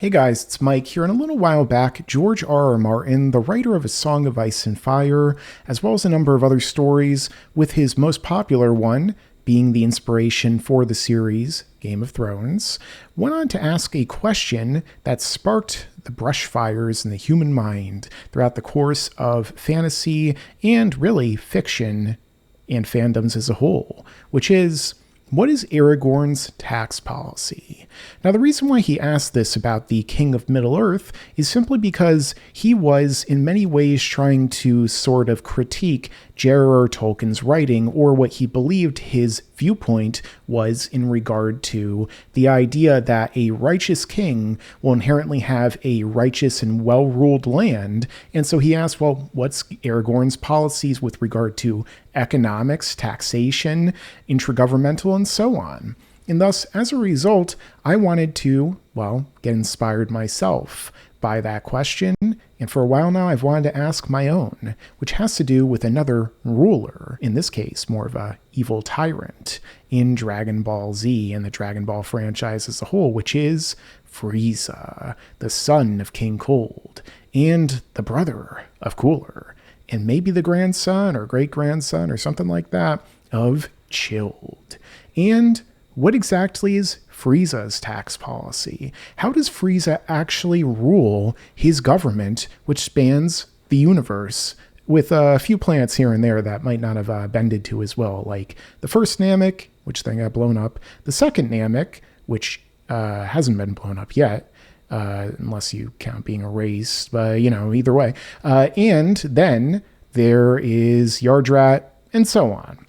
Hey guys, it's Mike here, and a little while back, George R. R. Martin, the writer of A Song of Ice and Fire, as well as a number of other stories, with his most popular one being the inspiration for the series Game of Thrones, went on to ask a question that sparked the brush fires in the human mind throughout the course of fantasy and really fiction and fandoms as a whole, which is, what is Aragorn's tax policy? Now, the reason why he asked this about the King of Middle-earth is simply because he was, in many ways, trying to sort of critique J.R.R. Tolkien's writing, or what he believed his viewpoint was in regard to the idea that a righteous king will inherently have a righteous and well-ruled land. And so he asked, well, what's Aragorn's policies with regard to economics, taxation, intragovernmental, and so on? And thus, as a result, I wanted to, well, get inspired myself by that question, and for a while now I've wanted to ask my own, which has to do with another ruler, in this case more of a evil tyrant, in Dragon Ball Z and the Dragon Ball franchise as a whole, which is Frieza, the son of King Cold, and the brother of Cooler, and maybe the grandson or great-grandson or something like that of Chilled. And what exactly is Frieza's tax policy? How does Frieza actually rule his government, which spans the universe, with a few planets here and there that might not have bended to as well, like the first Namek, which then got blown up, the second Namek, which hasn't been blown up yet, unless you count being erased, but either way. And then there is Yardrat, and so on.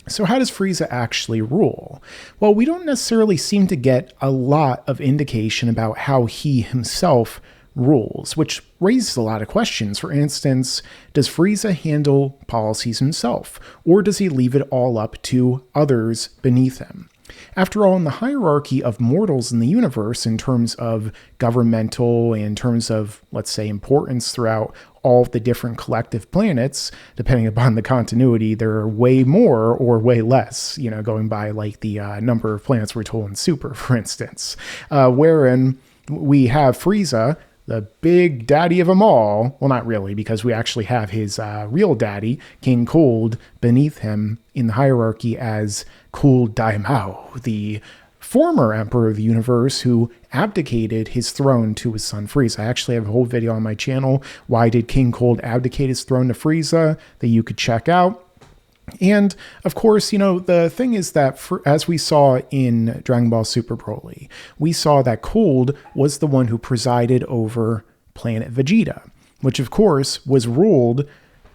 So how does Frieza actually rule? Well, we don't necessarily seem to get a lot of indication about how he himself rules, which raises a lot of questions. For instance, does Frieza handle policies himself, or does he leave it all up to others beneath him? After all, in the hierarchy of mortals in the universe, in terms of governmental, in terms of, let's say, importance throughout all of the different collective planets, depending upon the continuity, there are way more or way less, going by like the number of planets we're told in Super, for instance, wherein we have Frieza, the big daddy of them all. Well, not really, because we actually have his real daddy, King Cold, beneath him in the hierarchy as Cold Daimao, the former emperor of the universe who abdicated his throne to his son Frieza. I actually have a whole video on my channel, Why Did King Cold Abdicate His Throne to Frieza, that you could check out. And of course, the thing is that as we saw in Dragon Ball Super Broly, we saw that Cold was the one who presided over planet Vegeta, which of course was ruled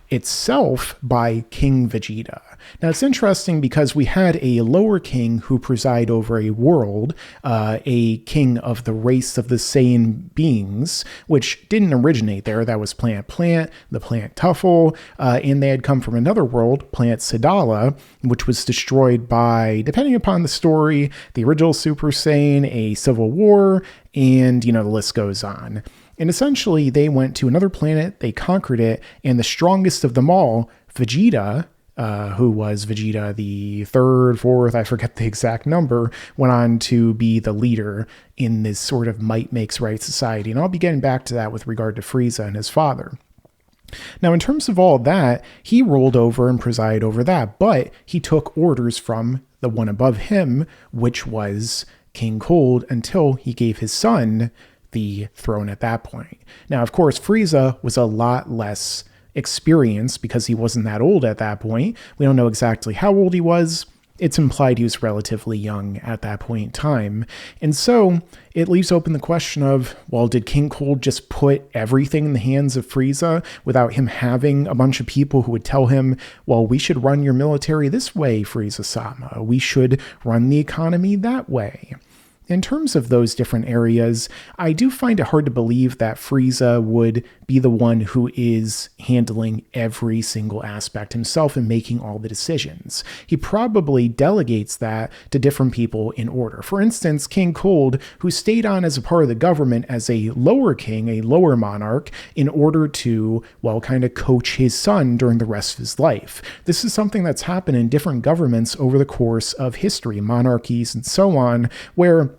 itself by King Vegeta. Now, it's interesting because we had a lower king who presided over a world, a king of the race of the Saiyan beings, which didn't originate there. That was Planet Plant, the Planet Tuffle, and they had come from another world, Planet Sadala, which was destroyed by, depending upon the story, the original Super Saiyan, a civil war, and, the list goes on. And essentially, they went to another planet, they conquered it, and the strongest of them all, Vegeta, who was Vegeta the third, fourth, I forget the exact number, went on to be the leader in this sort of might makes right society. And I'll be getting back to that with regard to Frieza and his father. Now, in terms of all that, he ruled over and presided over that, but he took orders from the one above him, which was King Cold, until he gave his son the throne at that point. Now, of course, Frieza was a lot less experienced because he wasn't that old at that point. We don't know exactly how old he was. It's implied he was relatively young at that point in time. And so it leaves open the question of, well, did King Cold just put everything in the hands of Frieza without him having a bunch of people who would tell him, well, we should run your military this way, Frieza-sama. We should run the economy that way. In terms of those different areas, I do find it hard to believe that Frieza would be the one who is handling every single aspect himself and making all the decisions. He probably delegates that to different people in order. For instance, King Cold, who stayed on as a part of the government as a lower king, a lower monarch, in order to, well, kind of coach his son during the rest of his life. This is something that's happened in different governments over the course of history, monarchies and so on, where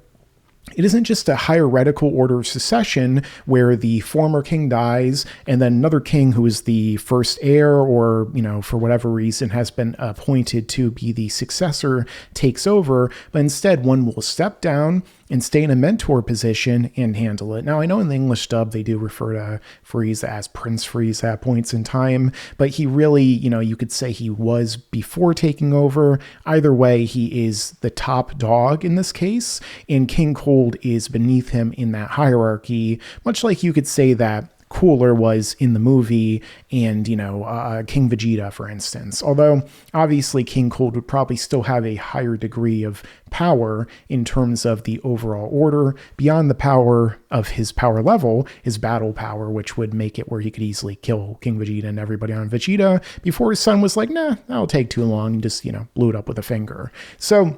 it isn't just a hierarchical order of succession where the former king dies and then another king who is the first heir or, for whatever reason has been appointed to be the successor takes over, but instead one will step down and stay in a mentor position and handle it. Now, I know in the English dub, they do refer to Frieza as Prince Frieza at points in time, but he really, you could say he was before taking over. Either way, he is the top dog in this case, and King Cold is beneath him in that hierarchy, much like you could say that Cooler was in the movie and, King Vegeta, for instance. Although, obviously, King Cold would probably still have a higher degree of power in terms of the overall order, beyond the power of his power level, his battle power, which would make it where he could easily kill King Vegeta and everybody on Vegeta before his son was like, nah, that'll take too long, and just, blew it up with a finger. So,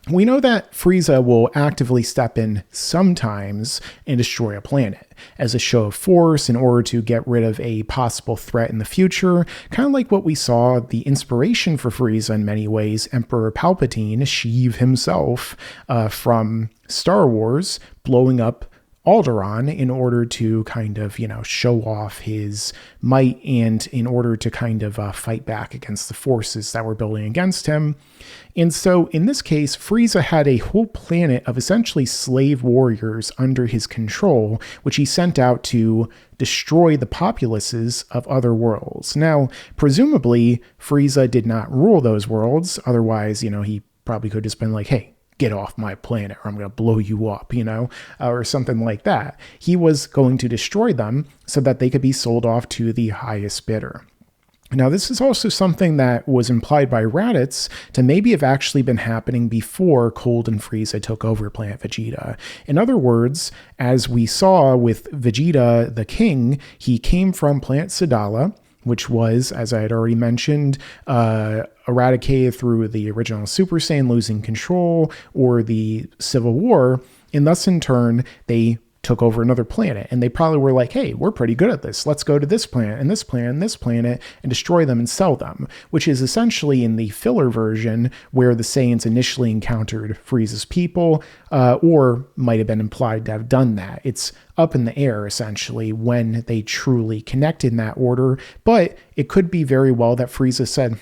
we know that Frieza will actively step in sometimes and destroy a planet as a show of force in order to get rid of a possible threat in the future, kind of like what we saw the inspiration for Frieza in many ways, Emperor Palpatine, Sheev himself, from Star Wars, blowing up Alderaan in order to kind of, show off his might and in order to kind of fight back against the forces that were building against him. And so in this case, Frieza had a whole planet of essentially slave warriors under his control, which he sent out to destroy the populaces of other worlds. Now, presumably, Frieza did not rule those worlds. Otherwise, he probably could have just been like, hey, get off my planet or I'm going to blow you up, or something like that. He was going to destroy them so that they could be sold off to the highest bidder. Now, this is also something that was implied by Raditz to maybe have actually been happening before Cold and Frieza took over Planet Vegeta. In other words, as we saw with Vegeta the King, he came from Planet Sadala, which was, as I had already mentioned, eradicated through the original Super Saiyan losing control or the Civil War, and thus in turn, they took over another planet. And they probably were like, hey, we're pretty good at this. Let's go to this planet and this planet and this planet and destroy them and sell them, which is essentially in the filler version where the Saiyans initially encountered Frieza's people, or might have been implied to have done that. It's up in the air, essentially, when they truly connected in that order. But it could be very well that Frieza said,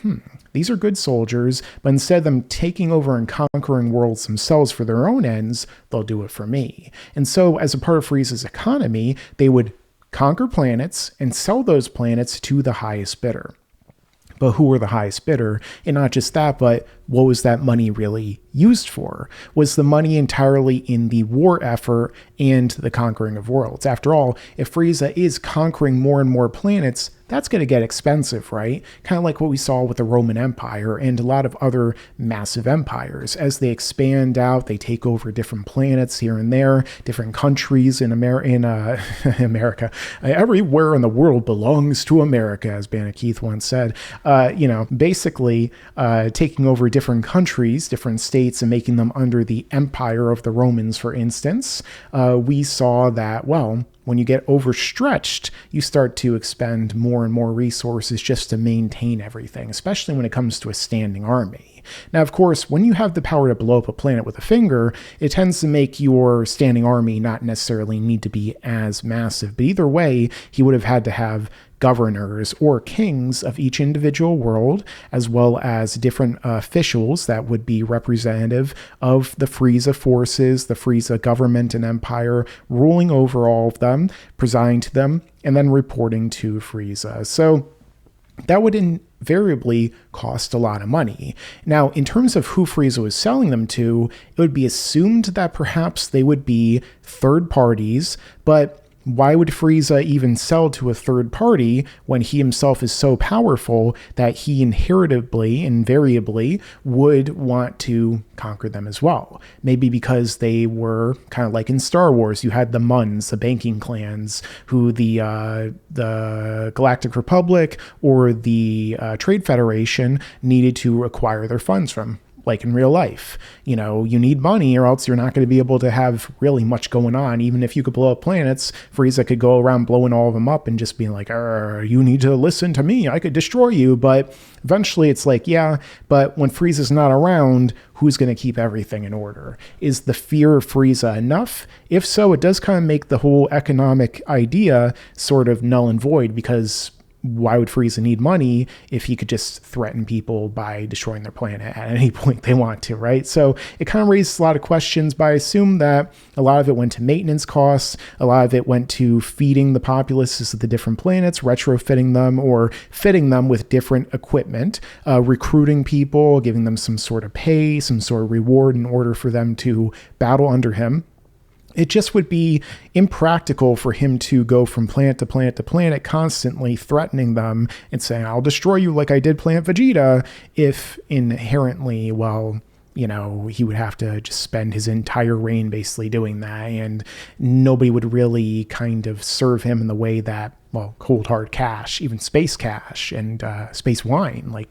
these are good soldiers, but instead of them taking over and conquering worlds themselves for their own ends, they'll do it for me. And so, as a part of Frieza's economy, they would conquer planets and sell those planets to the highest bidder. But who were the highest bidder? And not just that, but what was that money really used for? Was the money entirely in the war effort and the conquering of worlds? After all, if Frieza is conquering more and more planets, that's going to get expensive, right? Kind of like what we saw with the Roman Empire and a lot of other massive empires. As they expand out, they take over different planets here and there, different countries in America. Everywhere in the world belongs to America, as Banner Keith once said. Basically taking over different countries, different states, and making them under the empire of the Romans, for instance. We saw that, when you get overstretched, you start to expend more and more resources just to maintain everything, especially when it comes to a standing army. Now, of course, when you have the power to blow up a planet with a finger, it tends to make your standing army not necessarily need to be as massive. But either way, he would have had to have governors or kings of each individual world, as well as different officials that would be representative of the Frieza forces, the Frieza government and empire, ruling over all of them, presiding to them, and then reporting to Frieza. So that would invariably cost a lot of money. Now, in terms of who Frieza was selling them to, it would be assumed that perhaps they would be third parties, but why would Frieza even sell to a third party when he himself is so powerful that he invariably would want to conquer them as well? Maybe because they were kind of like in Star Wars, you had the Muns, the banking clans, who the Galactic Republic or the Trade Federation needed to acquire their funds from. like in real life. You need money or else you're not going to be able to have really much going on. Even if you could blow up planets, Frieza could go around blowing all of them up and just being like, you need to listen to me, I could destroy you. But eventually it's like, yeah, but when Frieza's not around, who's going to keep everything in order? Is the fear of Frieza enough? If so, it does kind of make the whole economic idea sort of null and void, because why would Frieza need money if he could just threaten people by destroying their planet at any point they want to, right? So it kind of raises a lot of questions, but I assume that a lot of it went to maintenance costs, a lot of it went to feeding the populaces of the different planets, retrofitting them or fitting them with different equipment, recruiting people, giving them some sort of pay, some sort of reward in order for them to battle under him. It just would be impractical for him to go from planet to planet to planet, constantly threatening them and saying, I'll destroy you like I did Planet Vegeta, if inherently, he would have to just spend his entire reign basically doing that, and nobody would really kind of serve him in the way that, cold hard cash, even space cash and space wine, like,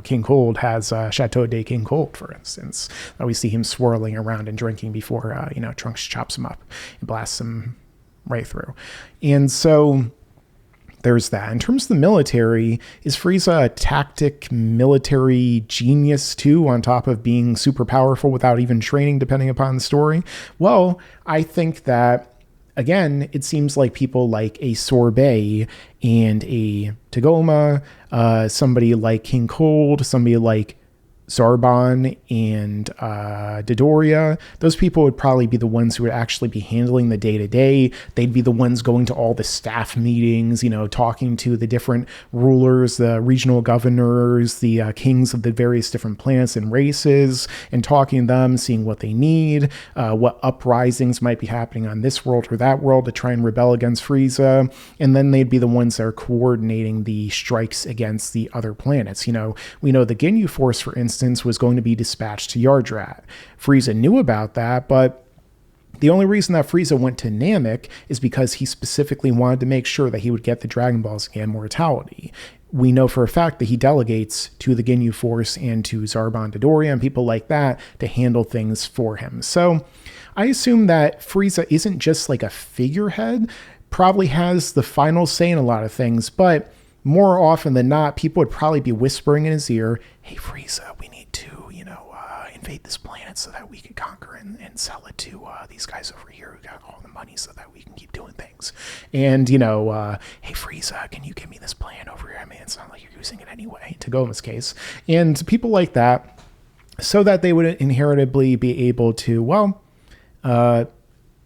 King Cold has Chateau de King Cold, for instance. We see him swirling around and drinking before, Trunks chops him up and blasts him right through. And so there's that. In terms of the military, is Frieza a tactic military genius too, on top of being super powerful without even training, depending upon the story? Well, I think that, again, it seems like people like a Sorbet and a Tagoma, somebody like King Cold, somebody like Zarbon and Dodoria, those people would probably be the ones who would actually be handling the day-to-day. They'd be the ones going to all the staff meetings, talking to the different rulers, the regional governors, the kings of the various different planets and races, and talking to them, seeing what they need, what uprisings might be happening on this world or that world to try and rebel against Frieza. And then they'd be the ones that are coordinating the strikes against the other planets. We know the Ginyu Force, for instance, was going to be dispatched to Yardrat. Frieza knew about that, but the only reason that Frieza went to Namek is because he specifically wanted to make sure that he would get the Dragon Balls and Immortality. We know for a fact that he delegates to the Ginyu Force and to Zarbon Dodoria and people like that to handle things for him. So I assume that Frieza isn't just like a figurehead, probably has the final say in a lot of things, but more often than not, people would probably be whispering in his ear, hey, Frieza, we need to, invade this planet so that we can conquer and sell it to these guys over here who got all the money so that we can keep doing things. And, hey, Frieza, can you give me this plan over here? I mean, it's not like you're using it anyway, to Goma's case. And people like that, so that they would inheritably be able to,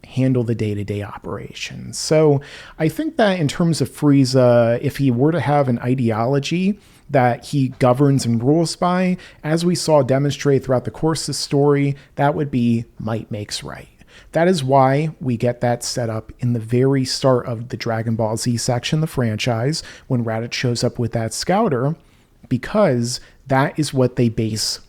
handle the day-to-day operations. So I think that in terms of Frieza, if he were to have an ideology that he governs and rules by, as we saw demonstrated throughout the course of the story, that would be might makes right. That is why we get that set up in the very start of the Dragon Ball Z section of the franchise, when Raditz shows up with that scouter, because that is what they base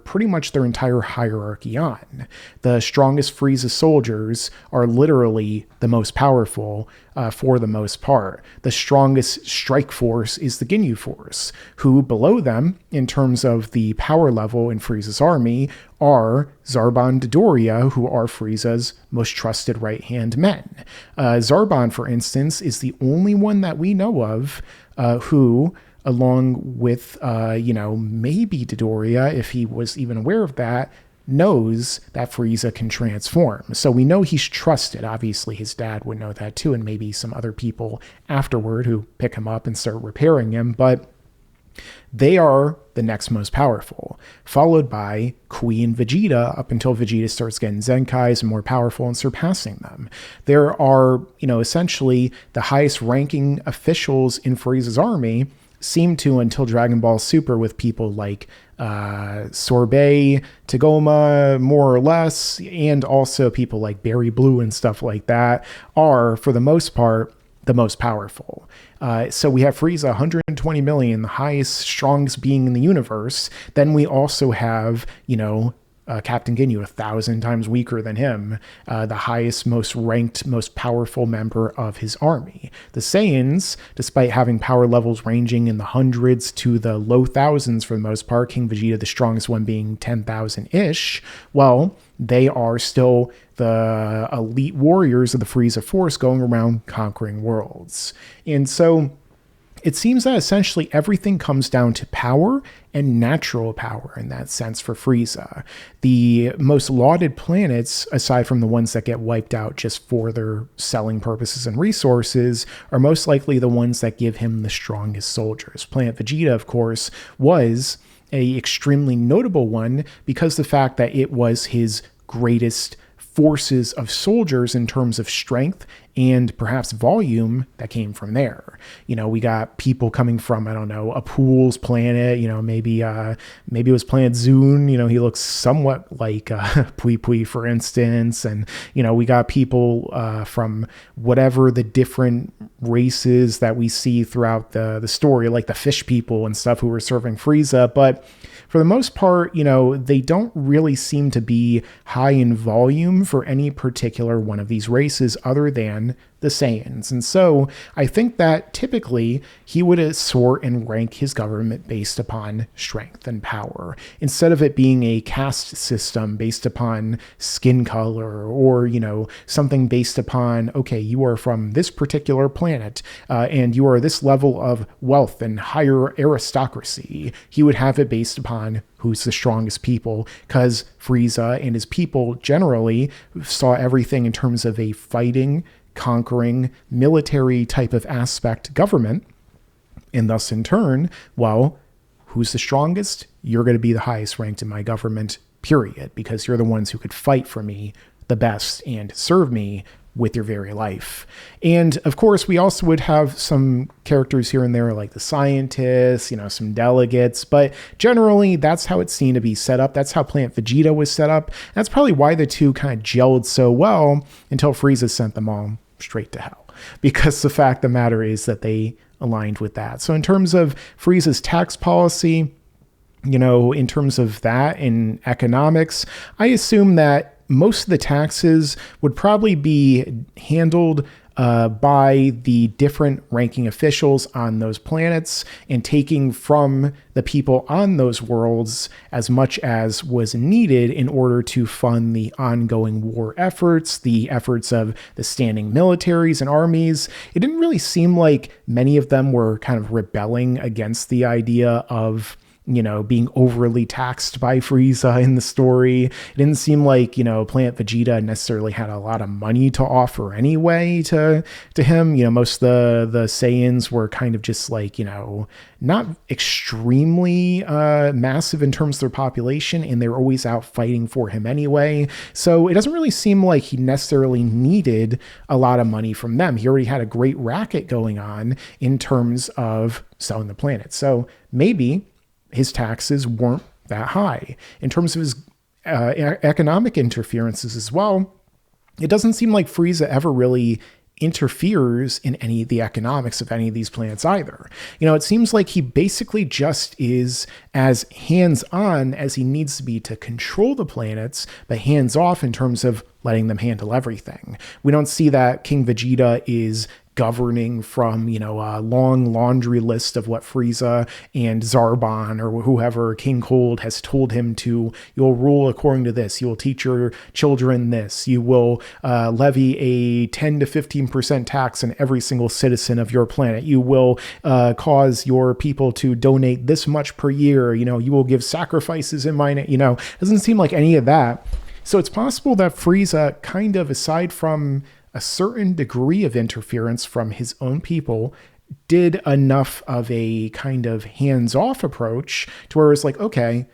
pretty much their entire hierarchy on. The strongest Frieza soldiers are literally the most powerful for the most part. The strongest strike force is the Ginyu Force, who below them, in terms of the power level in Frieza's army, are Zarbon Dodoria, who are Frieza's most trusted right-hand men. Zarbon, for instance, is the only one that we know of who, along with, maybe Dodoria, if he was even aware of that, knows that Frieza can transform. So we know he's trusted. Obviously, his dad would know that too, and maybe some other people afterward who pick him up and start repairing him, but they are the next most powerful, followed by Queen Vegeta, up until Vegeta starts getting Zenkais and more powerful and surpassing them. There are, essentially the highest ranking officials in Frieza's army seem to, until Dragon Ball Super, with people like Sorbet, Tagoma, more or less, and also people like Berry Blue and stuff like that, are, for the most part, the most powerful. So we have Frieza, 120 million, the highest, strongest being in the universe. Then we also have, Captain Ginyu 1,000 times weaker than him, the highest, most ranked, most powerful member of his army. The Saiyans, despite having power levels ranging in the hundreds to the low thousands for the most part, King Vegeta, the strongest one, being 10,000-ish, well, they are still the elite warriors of the Frieza Force going around conquering worlds. And so it seems that essentially everything comes down to power and natural power in that sense for Frieza. The most lauded planets, aside from the ones that get wiped out just for their selling purposes and resources, are most likely the ones that give him the strongest soldiers. Planet Vegeta, of course, was a extremely notable one because the fact that it was his greatest forces of soldiers in terms of strength and perhaps volume that came from there. You know, we got people coming from, I don't know, a Pool's planet, you know, maybe it was Planet Zune, you know, he looks somewhat like Pui Pui, for instance. And, you know, we got people from whatever the different races that we see throughout the story, like the fish people and stuff who were serving Frieza. But for the most part, you know, they don't really seem to be high in volume for any particular one of these races other than the Saiyans. And so I think that typically he would sort and rank his government based upon strength and power, instead of it being a caste system based upon skin color or, you know, something based upon, okay, you are from this particular planet and you are this level of wealth and higher aristocracy. He would have it based upon who's the strongest people, because Frieza and his people generally saw everything in terms of a fighting, conquering, military type of aspect government. And thus in turn, well, who's the strongest? You're going to be the highest ranked in my government, period, because you're the ones who could fight for me the best and serve me with your very life. And of course, we also would have some characters here and there like the scientists, you know, some delegates, but generally that's how it's seen to be set up. That's how Planet Vegeta was set up. That's probably why the two kind of gelled so well until Frieza sent them all straight to hell, because the fact of the matter is that they aligned with that. So in terms of Frieza's tax policy, you know, in terms of that in economics, I assume that most of the taxes would probably be handled by the different ranking officials on those planets and taking from the people on those worlds as much as was needed in order to fund the ongoing war efforts, the efforts of the standing militaries and armies. It didn't really seem like many of them were kind of rebelling against the idea of, you know, being overly taxed by Frieza in the story. It didn't seem like, you know, Planet Vegeta necessarily had a lot of money to offer anyway to him. You know, most of the Saiyans were kind of just like, you know, not extremely massive in terms of their population, and they were always out fighting for him anyway. So it doesn't really seem like he necessarily needed a lot of money from them. He already had a great racket going on in terms of selling the planet. So maybe his taxes weren't that high. In terms of his economic interferences as well, it doesn't seem like Frieza ever really interferes in any of the economics of any of these planets either. You know, it seems like he basically just is as hands-on as he needs to be to control the planets, but hands-off in terms of letting them handle everything. We don't see that King Vegeta is governing from, you know, a long laundry list of what Frieza and Zarbon or whoever King Cold has told him to. You'll rule according to this. You will teach your children this. You will levy a 10 to 15% tax on every single citizen of your planet. You will cause your people to donate this much per year. You know, you will give sacrifices in my name. You know, it doesn't seem like any of that. So it's possible that Frieza kind of, aside from a certain degree of interference from his own people, did enough of a kind of hands-off approach to where it's like, okay,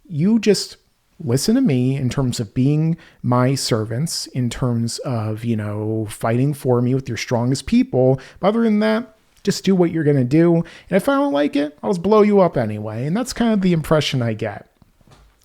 you just listen to me in terms of being my servants, in terms of, you know, fighting for me with your strongest people. But other than that, just do what you're going to do. And if I don't like it, I'll just blow you up anyway. And that's kind of the impression I get.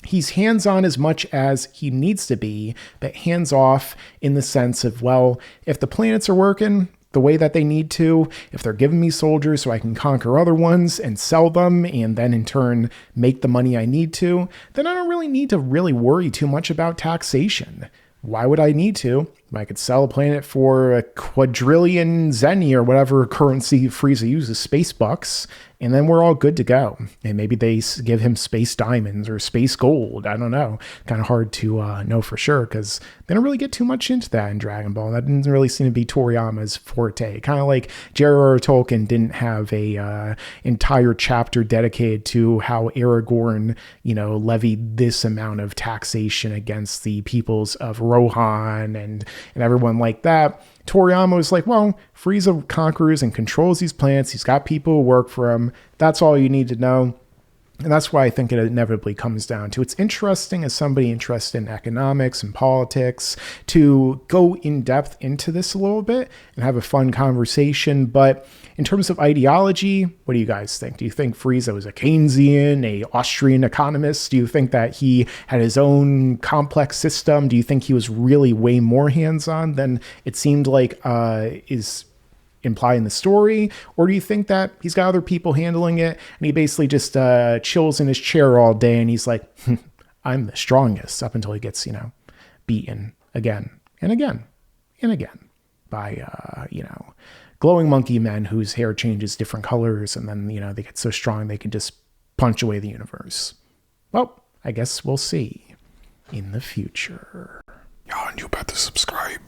He's hands-on as much as he needs to be, but hands-off in the sense of, well, if the planets are working, the way that they need to, if they're giving me soldiers so I can conquer other ones and sell them and then in turn make the money I need to, then I don't really need to really worry too much about taxation. Why would I need to? I could sell a planet for a quadrillion zenny or whatever currency Frieza uses, space bucks, and then we're all good to go. And maybe they give him space diamonds or space gold. I don't know. Kind of hard to know for sure because they don't really get too much into that in Dragon Ball. That didn't really seem to be Toriyama's forte. Kind of like J.R.R. Tolkien didn't have a entire chapter dedicated to how Aragorn, levied this amount of taxation against the peoples of Rohan and everyone like that. Toriyama was like, well, Frieza conquers and controls these planets. He's got people who work for him. That's all you need to know. And that's why I think it inevitably comes down to, it's interesting as somebody interested in economics and politics to go in depth into this a little bit and have a fun conversation. But in terms of ideology, what do you guys think? Do you think Frieza was a Keynesian, a Austrian economist? Do you think that he had his own complex system? Do you think he was really way more hands-on than it seemed like is imply in the story? Or do you think that he's got other people handling it and he basically just chills in his chair all day and he's like, I'm the strongest, up until he gets, beaten again and again and again by, glowing monkey men whose hair changes different colors and then, they get so strong they can just punch away the universe. Well, I guess we'll see in the future. Yeah, and you better subscribe.